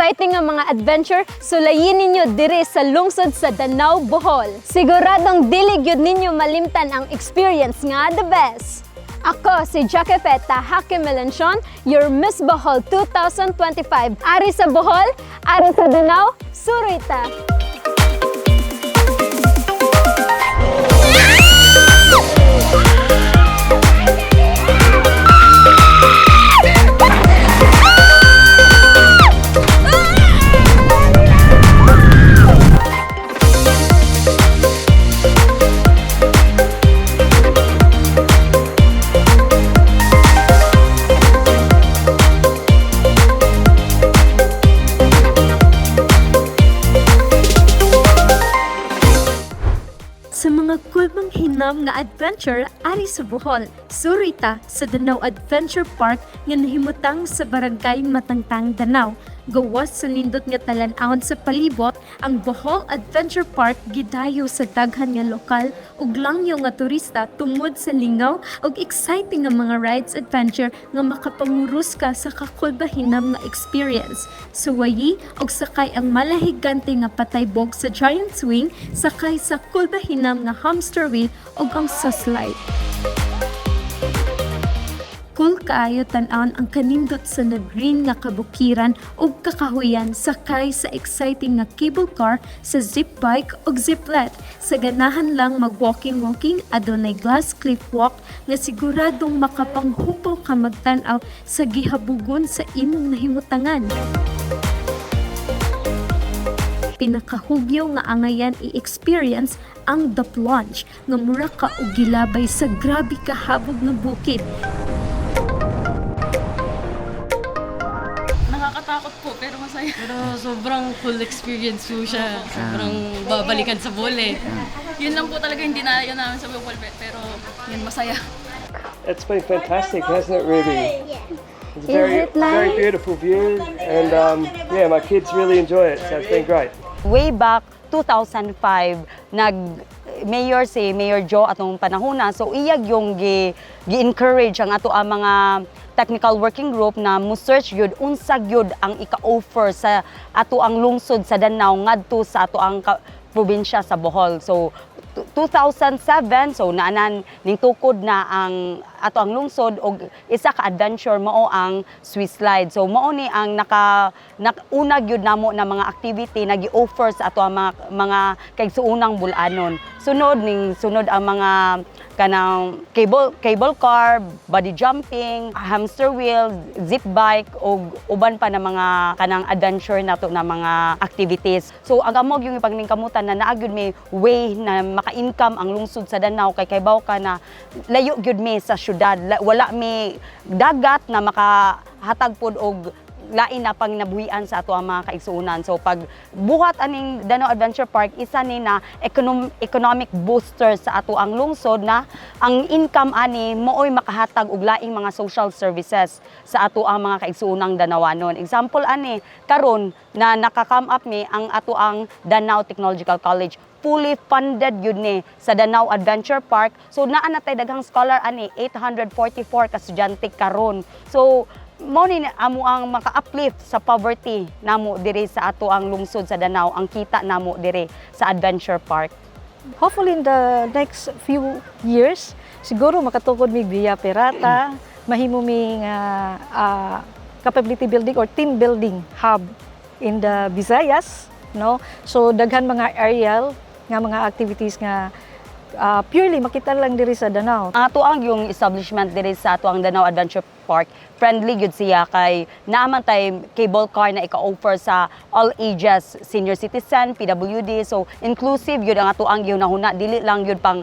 exciting nga mga adventure sulayin ninyo diri sa lungsod sa Danao, Bohol. Siguradong dili gyud ninyo malimtan ang experience nga the best. Ako si 𝗗𝗏𝗘𝗡𝗧𝗨𝗥𝗘, your Miss Bohol 2025. Ari sa Bohol, ari sa Danao, surita! Sa mga kulbang hinam nga adventure ari sa Bohol, surita sa Danao Adventure Park nga nahimutang sa barangay Matangtang, Danao. Gawas sa nindot nga talan-awon sa palibot, ang Bohol Adventure Park gidayo sa daghan nga lokal ug langyaw nga turista tungod sa lingaw ug exciting nga mga rides adventure nga makapangurus ka sa kakulbahinam nga experience. Suwayi ug sakay ang malahigante nga pataybog sa giant swing, sakay sa kulbahinam nga hamster wheel ug ang sa slide. Cool kaayo tan-awon ang kanindot sa nag-green nga kabukiran ug kakahuyan sakay sa exciting nga cable car sa zip bike ug ziplet. Sa ganahan lang mag-walking adunay glass cliff walk nga siguradong makapanghupaw ka magtan-aw sa gihabugon sa imong nahimutangan. Pinakahugyo nga angayan i-experience ang the plunge nga mura ka og gilabay sa grabe kahabog nga bukid. Nakakatakot po pero masaya. Pero sobrang cool experience po siya. Sobrang babalikan sa Bohol eh. Yun lang po talaga hindi na yun namin sa Bohol pero yun masaya. It's been fantastic, hasn't it, Ruby? It's a very beautiful view, and yeah, my kids really enjoy it, so it's been great. Way back 2005, Mayor Jo atong panahona, so iyag yung gi-encourage ang ato ang mga technical working group na mo-search yun unsa gyud ang ika-offer sa ato ang lungsod sa Danao ngadto sa ato ang probinsya sa Bohol. So 2007, so naanan ning tukod na ang ato ang lungsod og isa ka adventure mao ang Swiss slide. So mao ni ang una gyud namo na mga activity na gi-offer sa ato ang mga kaigsuunang bulanon. Sunod ang mga kanang cable car, body jumping, hamster wheel, zip bike ug uban pa na mga kanang adventure nato na mga activities. So agamog yung ipagningkamutan na naagud may way na maka-income ang lungsod sa Danao kay kaybaw ka na layo gyud mi sa syudad, wala mi dagat na makahatag pod og lain na pang nabuhian sa ato ang mga kaigsuunan. So pag buhat aning Danao Adventure Park, isa ni na economic booster sa ato ang lungsod na ang income ani mooy makahatag og laing mga social services sa ato ang mga kaigsuunang Danawanon. Example ani karon na naka-come up ni ang ato ang Danao Technological College, fully funded yun ni sa Danao Adventure Park. So naa na tay daghang scholar ani 844 ka estudyante karon. So mao ni amo ang maka-uplift sa poverty namo diri sa ato ang lungsod sa Danao, ang kita namo diri sa Adventure Park. Hopefully in the next few years siguro makatukod mi via Perata, mahimo mi capability building or team building hub in the Visayas, no? So daghan mga aerial nga mga activities nga purely makita lang diri sa Danao. Ato ang yung establishment diri sa ato ang Danao Adventure Park, friendly gyud siya kay naaman tay cable car na ika-offer sa all ages, senior citizen, PWD, so inclusive gyud ang ato ang ginahuna, dili lang gyud pang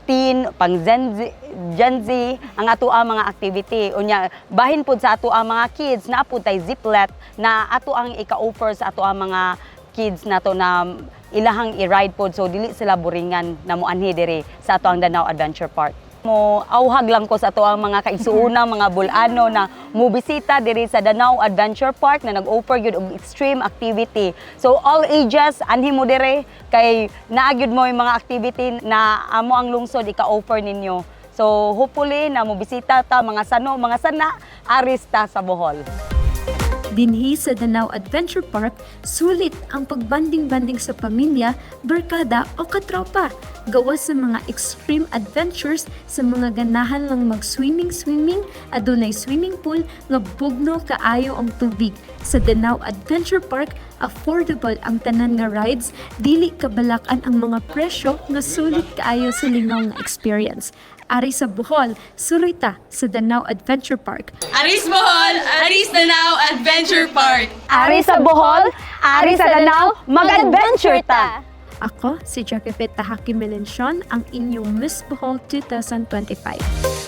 teen, pang Gen Z ang ato ang mga activity. Unya bahin pud sa ato ang mga kids na pud tay ziplet na ato ang ika-offer sa ato ang mga kids nato na ilahang i-ride pod, so dili sila boringan na moanhi diri sa ato ang Danao Adventure Park. Mo auhag lang ko sa ato ang mga kaigsuunang mga bulano na mobisita diri sa Danao Adventure Park na nag-offer gyud og extreme activity. So all ages anhi mo diri kay naa gyud mo yung mga activity na amo ang lungsod ika-offer ninyo. So hopefully na mobisita ta mga sana arista sa Bohol. Dinhi sa Danao Adventure Park, sulit ang pagbanding-banding sa pamilya, barkada o katropa. Gawas sa mga extreme adventures sa mga ganahan lang mag-swimming, adunay swimming pool nga bugno kaayo ang tubig. Sa Danao Adventure Park, affordable ang tanan nga rides, dili kabalakan ang mga presyo nga sulit kaayo sa lingaw nga experience. Ari sa Bohol, surita sa Danao Adventure Park. Arisbohol, Aris Danao Adventure Park. Ari sa Bohol, ari sa Danao, mag-adventure ta! Ako, si 𝗗𝗙𝗡𝗘𝗡𝗧𝗨𝗥𝗘, ang inyong Miss Bohol 2025.